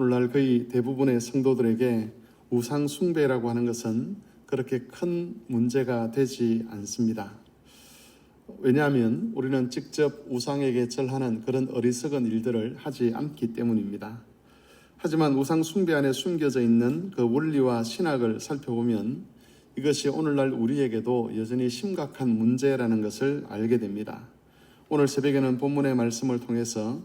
오늘날 거의 대부분의 성도들에게 우상 숭배라고 하는 것은 그렇게 큰 문제가 되지 않습니다. 왜냐하면 우리는 직접 우상에게 절하는 그런 어리석은 일들을 하지 않기 때문입니다. 하지만 우상 숭배 안에 숨겨져 있는 그 원리와 신학을 살펴보면 이것이 오늘날 우리에게도 여전히 심각한 문제라는 것을 알게 됩니다. 오늘 새벽에는 본문의 말씀을 통해서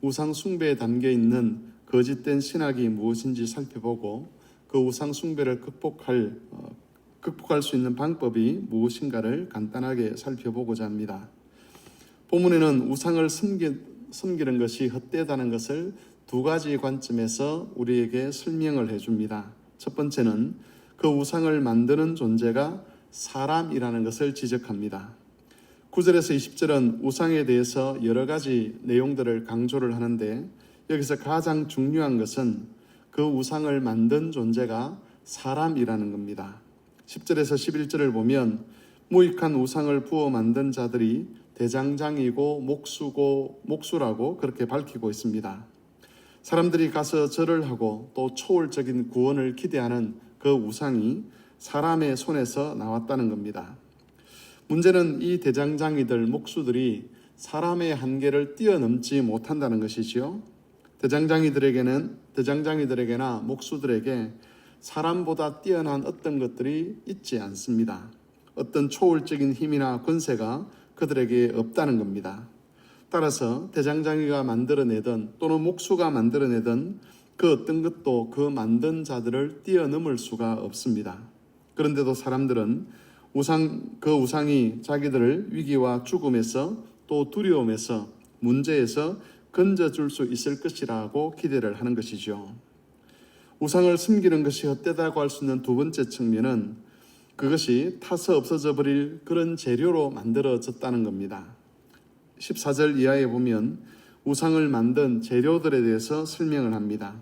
우상 숭배에 담겨 있는 거짓된 신학이 무엇인지 살펴보고 그 우상 숭배를 극복할 수 있는 방법이 무엇인가를 간단하게 살펴보고자 합니다. 본문에는 우상을 섬기는 것이 헛되다는 것을 두 가지 관점에서 우리에게 설명을 해줍니다. 첫 번째는 그 우상을 만드는 존재가 사람이라는 것을 지적합니다. 9절에서 20절은 우상에 대해서 여러 가지 내용들을 강조를 하는데 여기서 가장 중요한 것은 그 우상을 만든 존재가 사람이라는 겁니다. 10절에서 11절을 보면 무익한 우상을 부어 만든 자들이 대장장이고 목수라고 그렇게 밝히고 있습니다. 사람들이 가서 절을 하고 또 초월적인 구원을 기대하는 그 우상이 사람의 손에서 나왔다는 겁니다. 문제는 이 대장장이들, 목수들이 사람의 한계를 뛰어넘지 못한다는 것이지요. 대장장이들에게나 목수들에게 사람보다 뛰어난 어떤 것들이 있지 않습니다. 어떤 초월적인 힘이나 권세가 그들에게 없다는 겁니다. 따라서 대장장이가 만들어내던 또는 목수가 만들어내던 그 어떤 것도 그 만든 자들을 뛰어넘을 수가 없습니다. 그런데도 사람들은 그 우상이 자기들을 위기와 죽음에서 또 두려움에서 문제에서 건져줄 수 있을 것이라고 기대를 하는 것이죠. 우상을 숨기는 것이 헛되다고 할 수 있는 두 번째 측면은 그것이 타서 없어져 버릴 그런 재료로 만들어졌다는 겁니다. 14절 이하에 보면 우상을 만든 재료들에 대해서 설명을 합니다.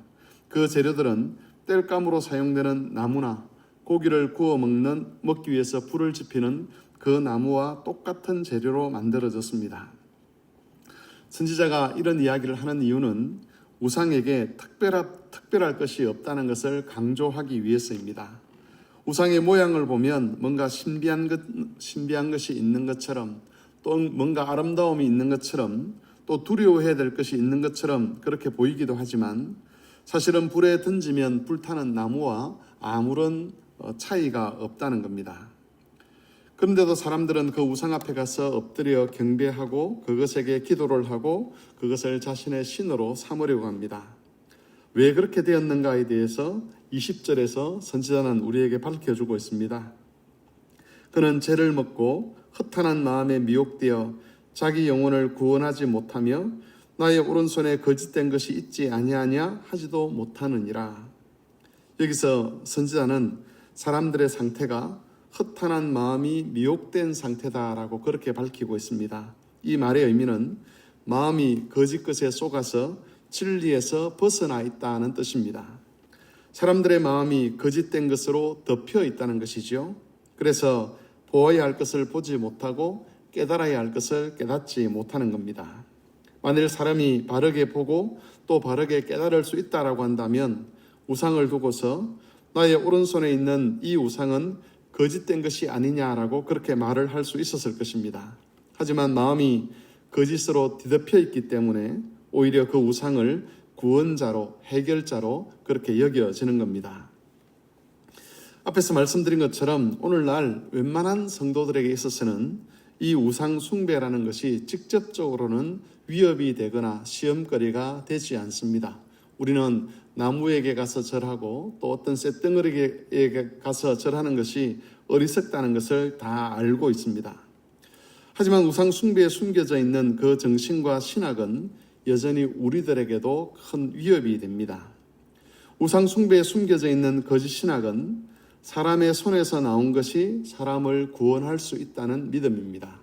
그 재료들은 땔감으로 사용되는 나무나 고기를 구워 먹기 위해서 불을 지피는 그 나무와 똑같은 재료로 만들어졌습니다. 선지자가 이런 이야기를 하는 이유는 우상에게 특별할 것이 없다는 것을 강조하기 위해서입니다. 우상의 모양을 보면 뭔가 신비한 것이 있는 것처럼 또 뭔가 아름다움이 있는 것처럼 또 두려워해야 될 것이 있는 것처럼 그렇게 보이기도 하지만 사실은 불에 던지면 불타는 나무와 아무런 차이가 없다는 겁니다. 그런데도 사람들은 그 우상 앞에 가서 엎드려 경배하고 그것에게 기도를 하고 그것을 자신의 신으로 삼으려고 합니다. 왜 그렇게 되었는가에 대해서 20절에서 선지자는 우리에게 밝혀주고 있습니다. 그는 죄를 먹고 허탄한 마음에 미혹되어 자기 영혼을 구원하지 못하며 나의 오른손에 거짓된 것이 있지 아니하냐 하지도 못하느니라. 여기서 선지자는 사람들의 상태가 허탄한 마음이 미혹된 상태다라고 그렇게 밝히고 있습니다. 이 말의 의미는 마음이 거짓 것에 속아서 진리에서 벗어나 있다는 뜻입니다. 사람들의 마음이 거짓된 것으로 덮여 있다는 것이죠. 그래서 보아야 할 것을 보지 못하고 깨달아야 할 것을 깨닫지 못하는 겁니다. 만일 사람이 바르게 보고 또 바르게 깨달을 수 있다라고 한다면 우상을 두고서 나의 오른손에 있는 이 우상은 거짓된 것이 아니냐라고 그렇게 말을 할 수 있었을 것입니다. 하지만 마음이 거짓으로 뒤덮여 있기 때문에 오히려 그 우상을 구원자로, 해결자로 그렇게 여겨지는 겁니다. 앞에서 말씀드린 것처럼 오늘날 웬만한 성도들에게 있어서는 이 우상 숭배라는 것이 직접적으로는 위협이 되거나 시험거리가 되지 않습니다. 우리는 나무에게 가서 절하고 또 어떤 쇳덩어리에게 가서 절하는 것이 어리석다는 것을 다 알고 있습니다. 하지만 우상 숭배에 숨겨져 있는 그 정신과 신학은 여전히 우리들에게도 큰 위협이 됩니다. 우상 숭배에 숨겨져 있는 거짓 신학은 사람의 손에서 나온 것이 사람을 구원할 수 있다는 믿음입니다.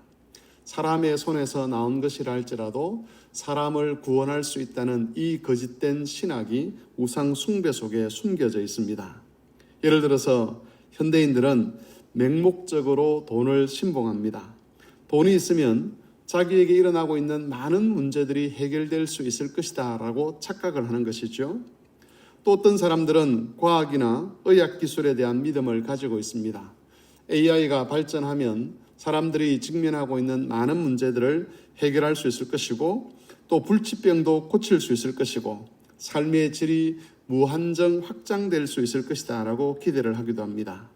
사람의 손에서 나온 것이라 할지라도 사람을 구원할 수 있다는 이 거짓된 신학이 우상 숭배 속에 숨겨져 있습니다. 예를 들어서 현대인들은 맹목적으로 돈을 신봉합니다. 돈이 있으면 자기에게 일어나고 있는 많은 문제들이 해결될 수 있을 것이다 라고 착각을 하는 것이죠. 또 어떤 사람들은 과학이나 의학 기술에 대한 믿음을 가지고 있습니다. AI가 발전하면 사람들이 직면하고 있는 많은 문제들을 해결할 수 있을 것이고 또 불치병도 고칠 수 있을 것이고 삶의 질이 무한정 확장될 수 있을 것이다 라고 기대를 하기도 합니다.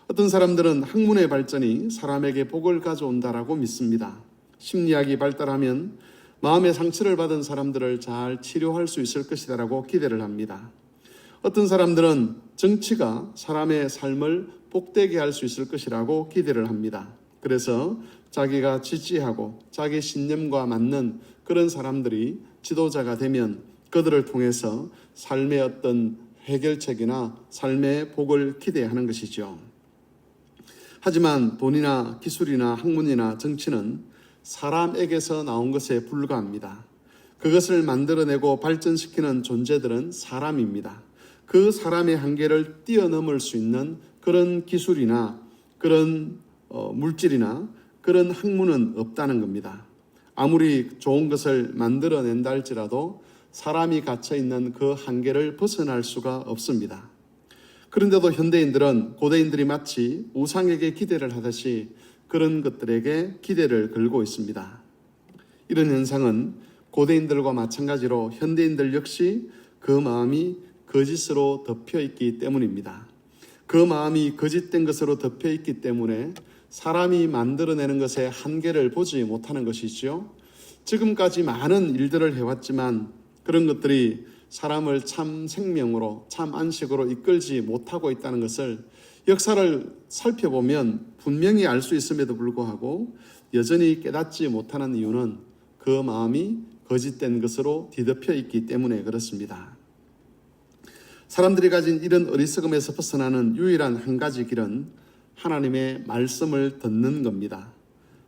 어떤 사람들은 학문의 발전이 사람에게 복을 가져온다라고 믿습니다. 심리학이 발달하면 마음의 상처를 받은 사람들을 잘 치료할 수 있을 것이다라고 기대를 합니다. 어떤 사람들은 정치가 사람의 삶을 복되게 할 수 있을 것이라고 기대를 합니다. 그래서 자기가 지지하고 자기 신념과 맞는 그런 사람들이 지도자가 되면 그들을 통해서 삶의 어떤 해결책이나 삶의 복을 기대하는 것이죠. 하지만 돈이나 기술이나 학문이나 정치는 사람에게서 나온 것에 불과합니다. 그것을 만들어내고 발전시키는 존재들은 사람입니다. 그 사람의 한계를 뛰어넘을 수 있는 그런 기술이나 그런 물질이나 그런 학문은 없다는 겁니다. 아무리 좋은 것을 만들어낸다 할지라도 사람이 갇혀있는 그 한계를 벗어날 수가 없습니다. 그런데도 현대인들은 고대인들이 마치 우상에게 기대를 하듯이 그런 것들에게 기대를 걸고 있습니다. 이런 현상은 고대인들과 마찬가지로 현대인들 역시 그 마음이 거짓으로 덮여있기 때문입니다. 그 마음이 거짓된 것으로 덮여있기 때문에 사람이 만들어내는 것의 한계를 보지 못하는 것이지요. 지금까지 많은 일들을 해왔지만 그런 것들이 사람을 참 생명으로 참 안식으로 이끌지 못하고 있다는 것을 역사를 살펴보면 분명히 알 수 있음에도 불구하고 여전히 깨닫지 못하는 이유는 그 마음이 거짓된 것으로 뒤덮여 있기 때문에 그렇습니다. 사람들이 가진 이런 어리석음에서 벗어나는 유일한 한 가지 길은 하나님의 말씀을 듣는 겁니다.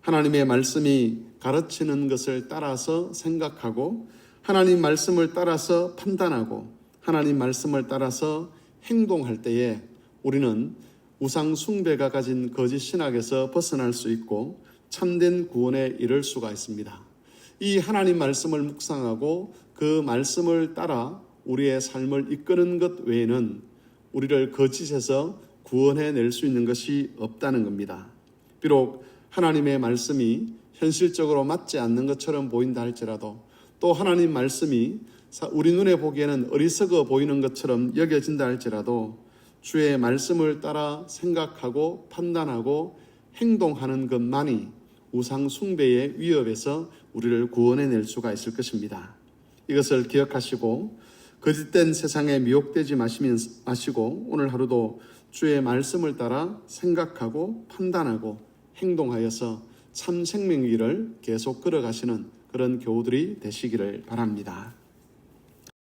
하나님의 말씀이 가르치는 것을 따라서 생각하고 하나님 말씀을 따라서 판단하고 하나님 말씀을 따라서 행동할 때에 우리는 우상 숭배가 가진 거짓 신학에서 벗어날 수 있고 참된 구원에 이를 수가 있습니다. 이 하나님 말씀을 묵상하고 그 말씀을 따라 우리의 삶을 이끄는 것 외에는 우리를 거짓에서 구원해낼 수 있는 것이 없다는 겁니다. 비록 하나님의 말씀이 현실적으로 맞지 않는 것처럼 보인다 할지라도 또 하나님 말씀이 우리 눈에 보기에는 어리석어 보이는 것처럼 여겨진다 할지라도 주의 말씀을 따라 생각하고 판단하고 행동하는 것만이 우상 숭배의 위협에서 우리를 구원해낼 수가 있을 것입니다. 이것을 기억하시고 거짓된 세상에 미혹되지 마시고 오늘 하루도 주의 말씀을 따라 생각하고 판단하고 행동하여서 참 생명의 길을 계속 걸어가시는 그런 교우들이 되시기를 바랍니다.